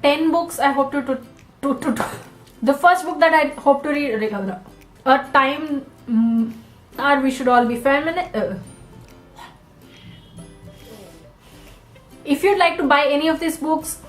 10 books I hope to the first book that I hope to read, A Time, or We Should All Be Feminine. If you'd like to buy any of these books,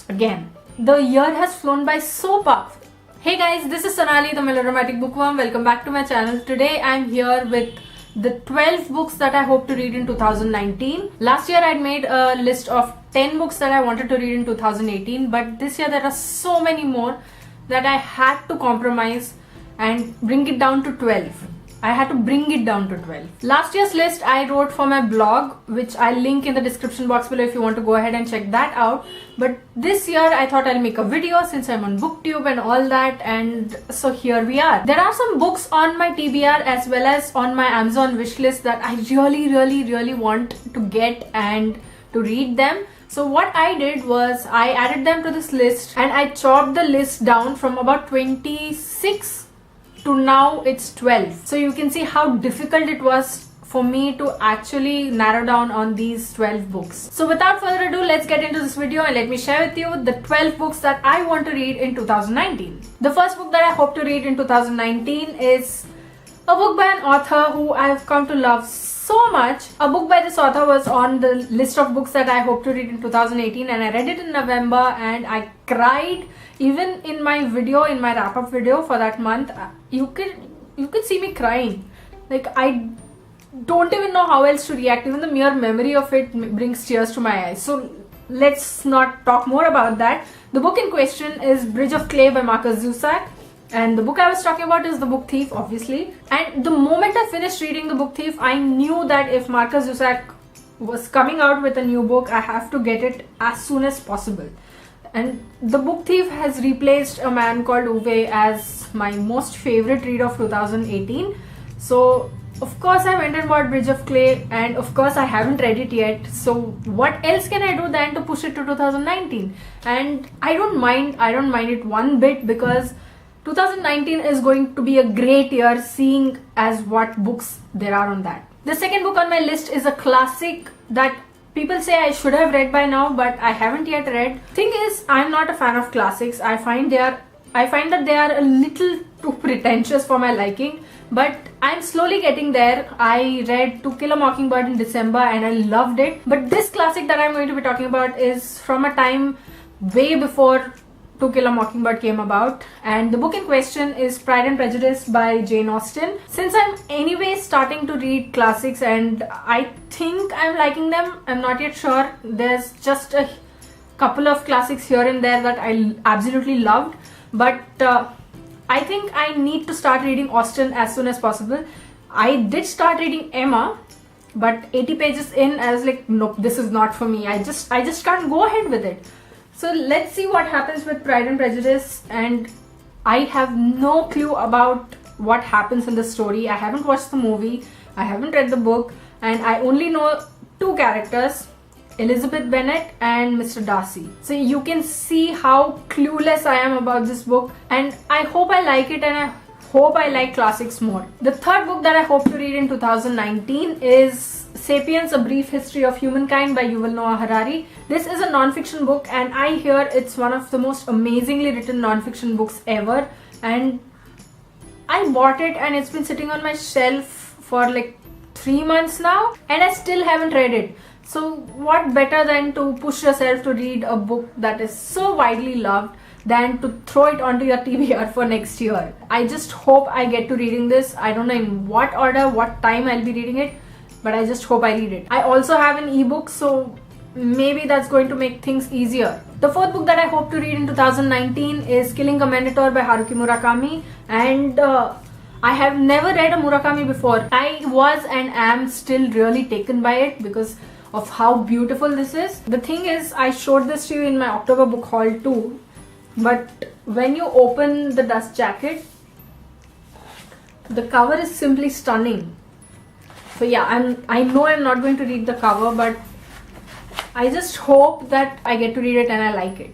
again, the year has flown by so powerfully. Hey guys, this is Sonali, the Melodramatic Bookworm. Welcome back to my channel. Today I'm here with the 12 books that I hope to read in 2019. Last year I'd made a list of 10 books that I wanted to read in 2018, but this year there are so many more that I had to compromise and bring it down to 12. I had to bring it down to 12. Last year's list I wrote for my blog, which I'll link in the description box below if you want to go ahead and check that out. But this year I thought I'll make a video since I'm on BookTube and all that, and so here we are. There are some books on my TBR as well as on my Amazon wishlist that I really want to get and to read them. So what I did was I added them to this list and I chopped the list down from about 26 to now it's 12. So you can see how difficult it was for me to actually narrow down on these 12 books. So without further ado, let's get into this video and let me share with you the 12 books that I want to read in 2019. The first book that I hope to read in 2019 is a book by an author who I have come to love so much. A book by this author was on the list of books that I hope to read in 2018 and I read it in November and I cried. Even in my video, in my wrap-up video for that month, you could see me crying. Like, I don't even know how else to react. Even the mere memory of it brings tears to my eyes. So let's not talk more about that. The book in question is Bridge of Clay by Markus Zusak. And the book I was talking about is The Book Thief, obviously. And the moment I finished reading The Book Thief, I knew that if Markus Zusak was coming out with a new book, I have to get it as soon as possible. And The Book Thief has replaced A Man Called Uwe as my most favorite read of 2018. So of course I went and bought Bridge of Clay, and of course I haven't read it yet. So what else can I do than to push it to 2019? And I don't mind it one bit, because 2019 is going to be a great year, seeing as what books there are on that. The second book on my list is a classic that people say I should have read by now, but I haven't yet read. Thing is, I'm not a fan of classics. I find that they are a little too pretentious for my liking, but I'm slowly getting there. I read To Kill a Mockingbird in December and I loved it. But this classic that I'm going to be talking about is from a time way before To Kill a Mockingbird came about, and the book in question is Pride and Prejudice by Jane Austen. Since I'm anyway starting to read classics and I think I'm liking them, I'm not yet sure. There's just a couple of classics here and there that I absolutely loved, but I think I need to start reading Austen as soon as possible. I did start reading Emma, but 80 pages in I was like, nope, this is not for me. I just can't go ahead with it. So let's see what happens with Pride and Prejudice, and I have no clue about what happens in the story. I haven't watched the movie, I haven't read the book, and I only know two characters, Elizabeth Bennet and Mr. Darcy. So you can see how clueless I am about this book, and I hope I like it, and I hope I like classics more. The third book that I hope to read in 2019 is Sapiens, A Brief History of Humankind by Yuval Noah Harari. This is a non-fiction book and I hear it's one of the most amazingly written non-fiction books ever, and I bought it and it's been sitting on my shelf for like 3 months now and I still haven't read it. So what better than to push yourself to read a book that is so widely loved than to throw it onto your TBR for next year. I just hope I get to reading this. I don't know in what order, what time I'll be reading it, but I just hope I read it. I also have an ebook, so maybe that's going to make things easier. The fourth book that I hope to read in 2019 is Killing Commendatore by Haruki Murakami, and I have never read a Murakami before. I was and am still really taken by it because of how beautiful this is. The thing is, I showed this to you in my October book haul too, but when you open the dust jacket, the cover is simply stunning. So yeah, I know I'm not going to read the cover, but I just hope that I get to read it and I like it.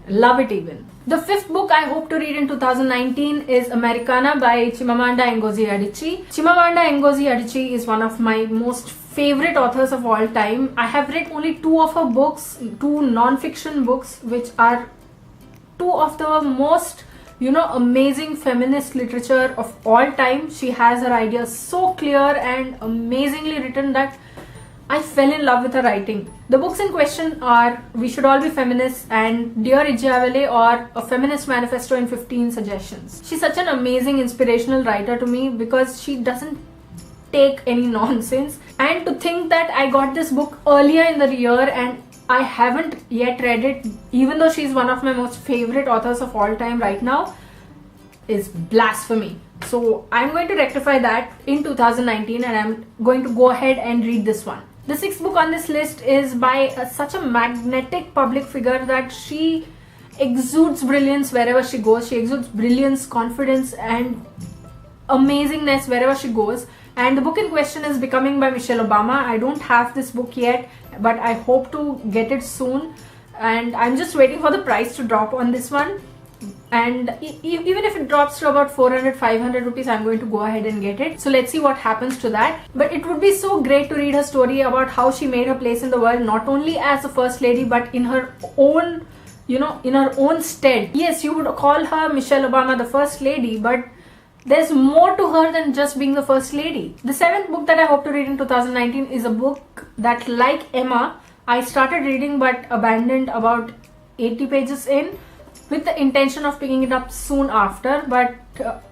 Love it even. The fifth book I hope to read in 2019 is Americanah by Chimamanda Ngozi Adichie. Chimamanda Ngozi Adichie is one of my most favorite authors of all time. I have read only two of her books, two non-fiction books, which are two of the most, amazing feminist literature of all time. She has her ideas so clear and amazingly written that I fell in love with her writing. The books in question are We Should All Be Feminists and Dear Ijavale, or A Feminist Manifesto in 15 Suggestions. She's such an amazing inspirational writer to me because she doesn't take any nonsense. And to think that I got this book earlier in the year and I haven't yet read it, even though she's one of my most favorite authors of all time right now, is blasphemy. So I'm going to rectify that in 2019 and I'm going to go ahead and read this one. The sixth book on this list is by such a magnetic public figure that she exudes brilliance wherever she goes. She exudes brilliance, confidence and amazingness wherever she goes. And the book in question is Becoming by Michelle Obama. I don't have this book yet, but I hope to get it soon. And I'm just waiting for the price to drop on this one. And even if it drops to about 400-500 rupees, I'm going to go ahead and get it. So let's see what happens to that. But it would be so great to read her story about how she made her place in the world, not only as a first lady, but in her own, in her own stead. Yes, you would call her Michelle Obama the first lady, but there's more to her than just being the first lady. The seventh book that I hope to read in 2019 is a book that, like Emma, I started reading but abandoned about 80 pages in, with the intention of picking it up soon after, but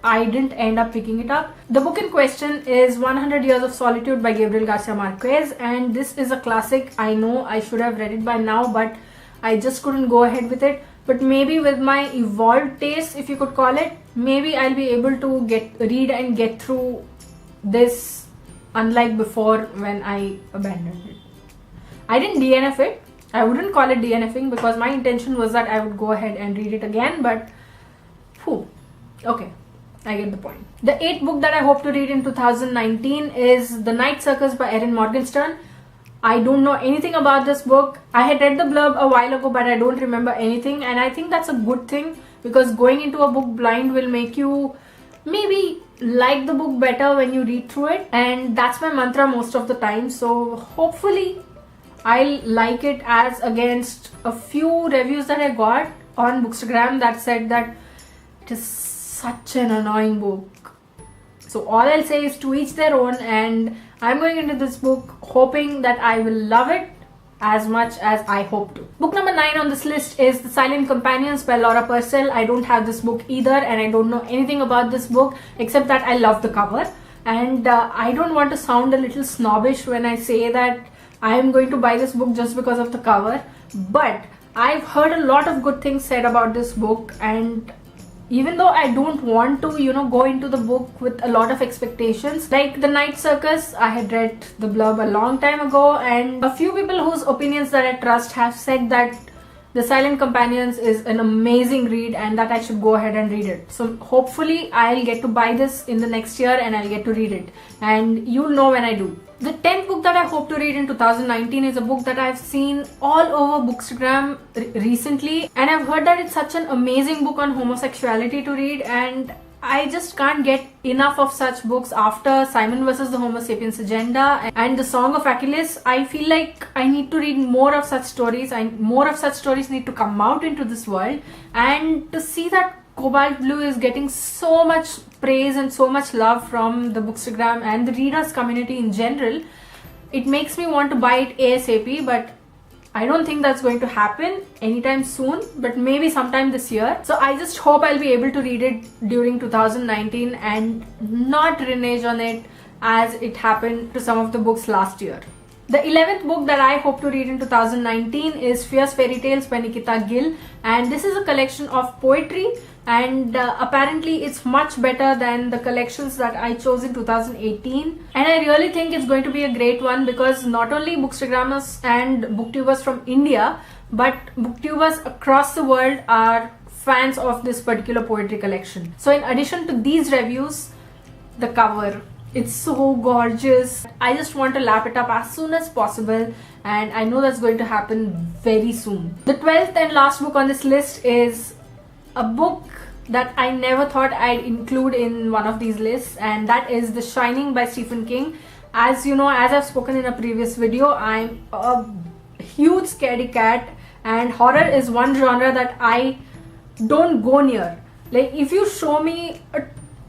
I didn't end up picking it up. The book in question is 100 Years of Solitude by Gabriel Garcia Marquez, and this is a classic. I know I should have read it by now, but I just couldn't go ahead with it. But maybe with my evolved taste, if you could call it, maybe I'll be able to read and get through this, unlike before when I abandoned it. I didn't DNF it. I wouldn't call it DNFing because my intention was that I would go ahead and read it again, but okay, I get the point. The eighth book that I hope to read in 2019 is The Night Circus by Erin Morgenstern. I don't know anything about this book. I had read the blurb a while ago, but I don't remember anything, and I think that's a good thing because going into a book blind will make you maybe like the book better when you read through it, and that's my mantra most of the time. So hopefully I'll like it, as against a few reviews that I got on Bookstagram that said that it is such an annoying book. So all I'll say is to each their own, and I'm going into this book hoping that I will love it as much as I hope to. Book number 9 on this list is The Silent Companions by Laura Purcell. I don't have this book either, and I don't know anything about this book except that I love the cover. And I don't want to sound a little snobbish when I say that I am going to buy this book just because of the cover, but I've heard a lot of good things said about this book, and even though I don't want to, go into the book with a lot of expectations, like The Night Circus, I had read the blurb a long time ago, and a few people whose opinions that I trust have said that The Silent Companions is an amazing read and that I should go ahead and read it. So hopefully I'll get to buy this in the next year and I'll get to read it, and you'll know when I do. The 10th book that I hope to read in 2019 is a book that I've seen all over Bookstagram recently, and I've heard that it's such an amazing book on homosexuality to read, and I just can't get enough of such books. After Simon vs. the Homo Sapiens Agenda and The Song of Achilles, I feel like I need to read more of such stories, and more of such stories need to come out into this world. And to see that Cobalt Blue is getting so much praise and so much love from the Bookstagram and the readers community in general, it makes me want to buy it ASAP, but I don't think that's going to happen anytime soon, but maybe sometime this year. So I just hope I'll be able to read it during 2019 and not renege on it as it happened to some of the books last year. The 11th book that I hope to read in 2019 is Fierce Fairy Tales by Nikita Gill, and this is a collection of poetry, and apparently it's much better than the collections that I chose in 2018, and I really think it's going to be a great one because not only Bookstagrammers and booktubers from India, but booktubers across the world are fans of this particular poetry collection. So in addition to these reviews, the cover, it's so gorgeous. I just want to lap it up as soon as possible, and I know that's going to happen very soon. The 12th and last book on this list is a book that I never thought I'd include in one of these lists, and that is The Shining by Stephen King. As you know, as I've spoken in a previous video, I'm a huge scaredy cat, and horror is one genre that I don't go near. Like, if you show me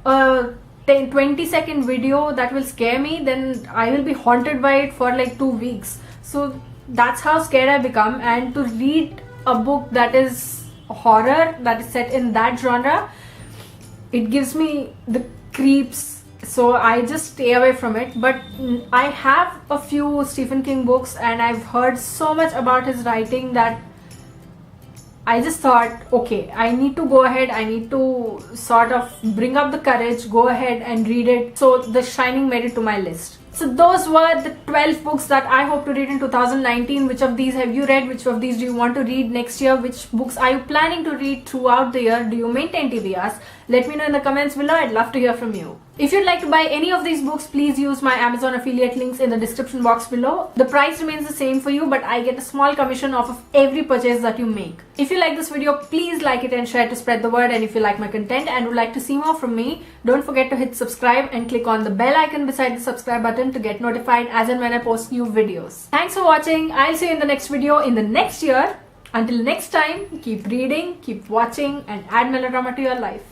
a 20-second video that will scare me, then I will be haunted by it for like 2 weeks. So that's how scared I become. And to read a book that is horror, that is set in that genre, it gives me the creeps, so I just stay away from it. But I have a few Stephen King books, and I've heard so much about his writing that I just thought, okay, I need to go ahead, I need to sort of bring up the courage, go ahead and read it. So The Shining made it to my list. So those were the 12 books that I hope to read in 2019. Which of these have you read? Which of these do you want to read next year? Which books are you planning to read throughout the year? Do you maintain TBRs? Let me know in the comments below. I'd love to hear from you. If you'd like to buy any of these books, please use my Amazon affiliate links in the description box below. The price remains the same for you, but I get a small commission off of every purchase that you make. If you like this video, please like it and share to spread the word. And if you like my content and would like to see more from me, don't forget to hit subscribe and click on the bell icon beside the subscribe button to get notified as and when I post new videos. Thanks for watching. I'll see you in the next video in the next year. Until next time, keep reading, keep watching, and add melodrama to your life.